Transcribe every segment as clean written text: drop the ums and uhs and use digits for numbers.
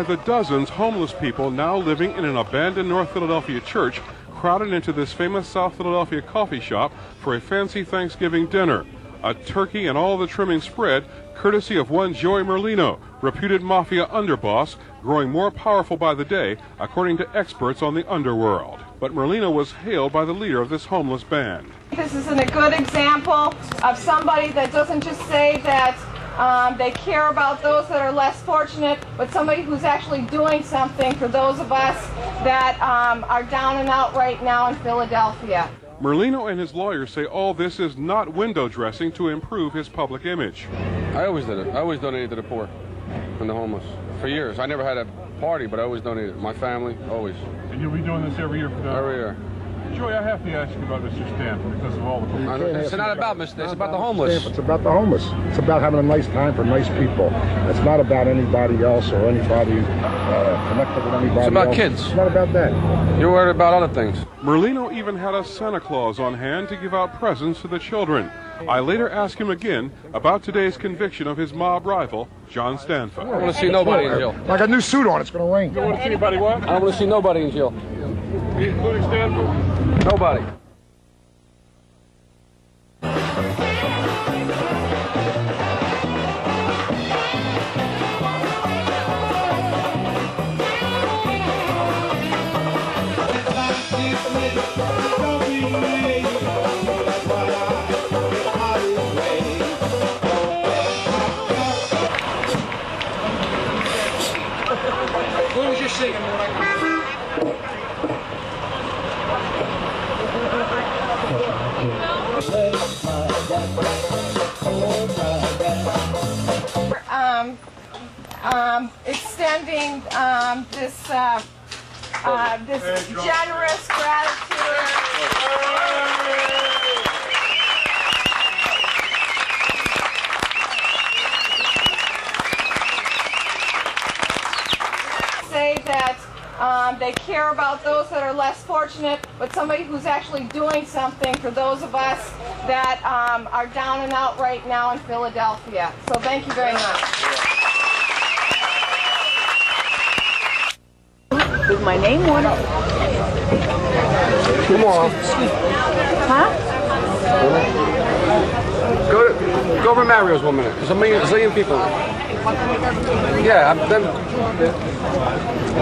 the dozens homeless people now living in an abandoned North Philadelphia church crowded into this famous South Philadelphia coffee shop for a fancy Thanksgiving dinner. A turkey and all the trimmings spread, courtesy of one Joey Merlino, reputed mafia underboss, growing more powerful by the day, according to experts on the underworld. But Merlino was hailed by the leader of this homeless band. This is a good example of somebody that doesn't just say that they care about those that are less fortunate, but somebody who's actually doing something for those of us that are down and out right now in Philadelphia. Merlino and his lawyers say all this is not window dressing to improve his public image. I always did it. I always donated to the poor and the homeless. For years. I never had a party, but I always donated. My family, always. And you'll be doing this every year for now? Every year. Joey, I have to ask you about Mr. Stanford because of all the... It's not about Mr. It's about the homeless. It's about the homeless. It's about having a nice time for nice people. It's not about anybody else or anybody connected with anybody else. It's about kids. It's not about that. You're worried about other things. Merlino even had a Santa Claus on hand to give out presents to the children. I later asked him again about today's conviction of his mob rival, John Stanford. I don't want to see nobody in jail. Like a new suit on, it's going to rain. You don't want to see anybody what? I don't want to see nobody in jail. Including Stanford? Nobody. What was you singing? Extending this generous gratitude. Say that they care about those that are less fortunate, but somebody who's actually doing something for those of us that are down and out right now in Philadelphia. So thank you very much. With my name on it. Come on. Huh? Go over Mario's 1 minute. There's a zillion people. Yeah, then.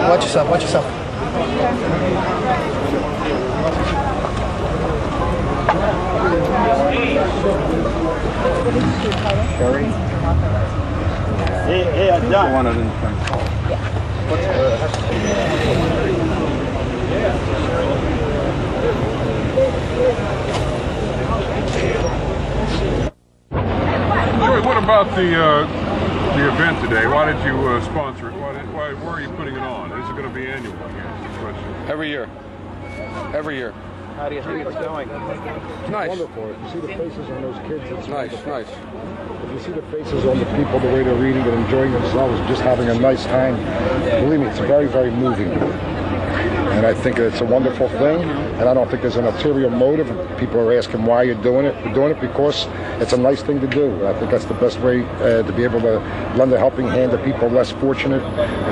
Watch yourself, watch yourself. Sherry? Hey, I'm done. One of them. Joey, what about the event today? Why did you sponsor it? Why are you putting it on? Is it going to be annual? I guess is the question. Every year. Every year. How do you think it's going? It's nice. Wonderful. If you see the faces on those kids, it's Nice, wonderful. nice. If you see the faces on the people, the way they're reading and enjoying themselves, just having a nice time, believe me, it's very, very moving. And I think it's a wonderful thing, and I don't think there's an ulterior motive. People are asking why you're doing it. We're doing it because it's a nice thing to do. I think that's the best way to be able to lend a helping hand to people less fortunate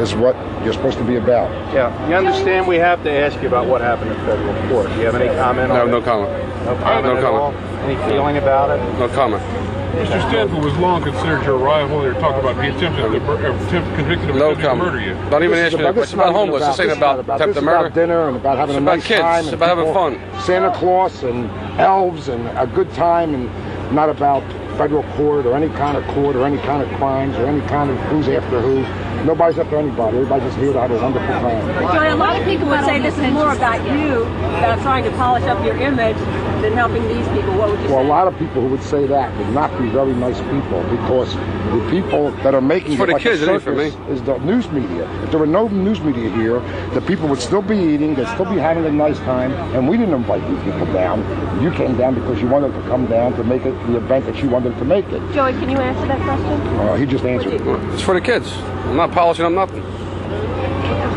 is what you're supposed to be about. Yeah, you understand we have to ask you about what happened in federal court. Do you have any comment on it? No comment. No comment No at comment. all? Any feeling about it? No comment. Mr. Stanford was long considered your rival. They're talking about he convicted of No attempting to comment. murder you. Don't even ask me that. It's about homeless. This ain't about attempted murder. About dinner and about having It's a about nice kids. time. It's and about having people- fun. Santa Claus and elves and a good time, and not about federal court or any kind of crimes or any kind of who's after who. Nobody's after anybody. Everybody's just here to have a wonderful time. Joey, a lot of people would say this is more about you, about trying to polish up your image than helping these people. What would you say? Well, a lot of people who would say that would not be very nice people, because the people that are making For it the like kids, a it ain't for circus is the news media. If there were no news media here, the people would still be eating, they'd still be having a nice time, and we didn't invite you people down. You came down because you wanted to come down to make it the event that you wanted to make it. Joey, can you answer that question? He just answered it. It's for the kids. I'm not polishing up nothing.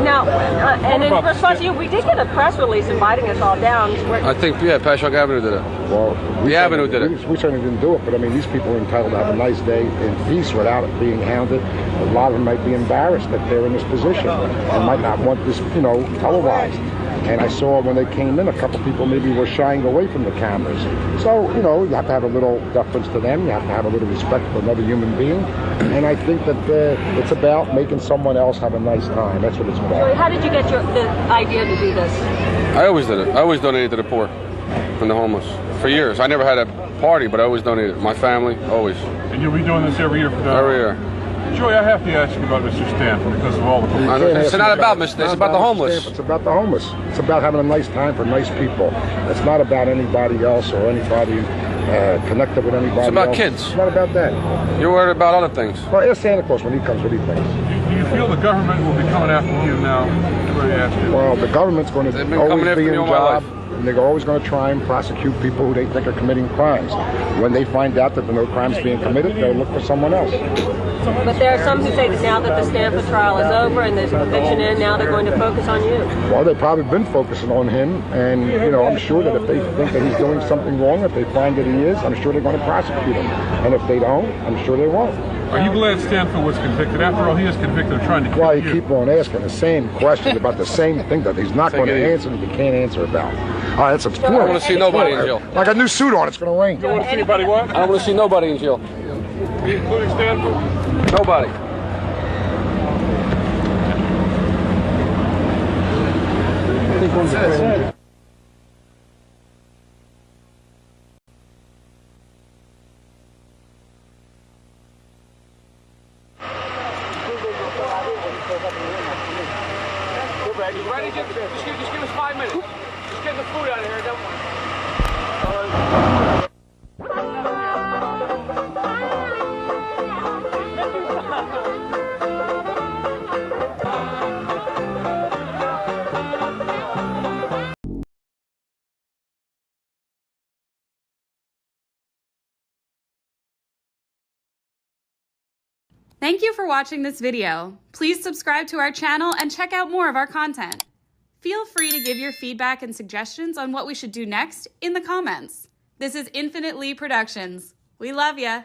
Now, and in response to you, we did get a press release inviting us all down. I think, yeah, Pashock Avenue did it. Well, The Avenue did it. We certainly didn't do it, but I mean, these people are entitled to have a nice day in peace without it being hounded. A lot of them might be embarrassed that they're in this position and might not want this, televised. And I saw when they came in, a couple people maybe were shying away from the cameras. So, you have to have a little deference to them. You have to have a little respect for another human being. And I think that it's about making someone else have a nice time. That's what it's about. Joey, how did you get the idea to do this? I always did it. I always donated to the poor and the homeless for years. I never had a party, but I always donated. My family, always. And you'll be doing this every year for that? Every year. Joey, I have to ask you about Mr. Stanford because of all the people. It's not about Mr. It's about the homeless. It's about the homeless. It's about having a nice time for nice people. It's not about anybody else or anybody connected with anybody else. It's about kids. It's not about that. You're worried about other things. Well, ask Santa Claus when he comes what he thinks. Do you feel the government will be coming after you now? Let me ask you. Well, the government's going They've to been coming always after be me in all my job. life. And they're always going to try and prosecute people who they think are committing crimes. When they find out that there are no crimes being committed, they'll look for someone else. But there are some who say that now that the Stanford trial is over and there's a conviction in, now they're going to focus on you. Well, they've probably been focusing on him, and I'm sure that if they think that he's doing something wrong, if they find that he is, I'm sure they're going to prosecute him. And if they don't, I'm sure they won't. Are you glad Stanford was convicted? After all, he is convicted of trying to kill Why you. you keep on asking the same question about the same thing that he's not going to answer and he can't answer about? All right, that's a I don't want to see nobody in jail. Like a new suit on, it's going to rain. You don't want to see anybody what? I don't want to see nobody in jail. Including Stanford? Nobody. Ready? Just give us 5 minutes. Just get the food out of here. Thank you for watching this video. Please subscribe to our channel and check out more of our content. Feel free to give your feedback and suggestions on what we should do next in the comments. This is Infinite Lee Productions. We love ya.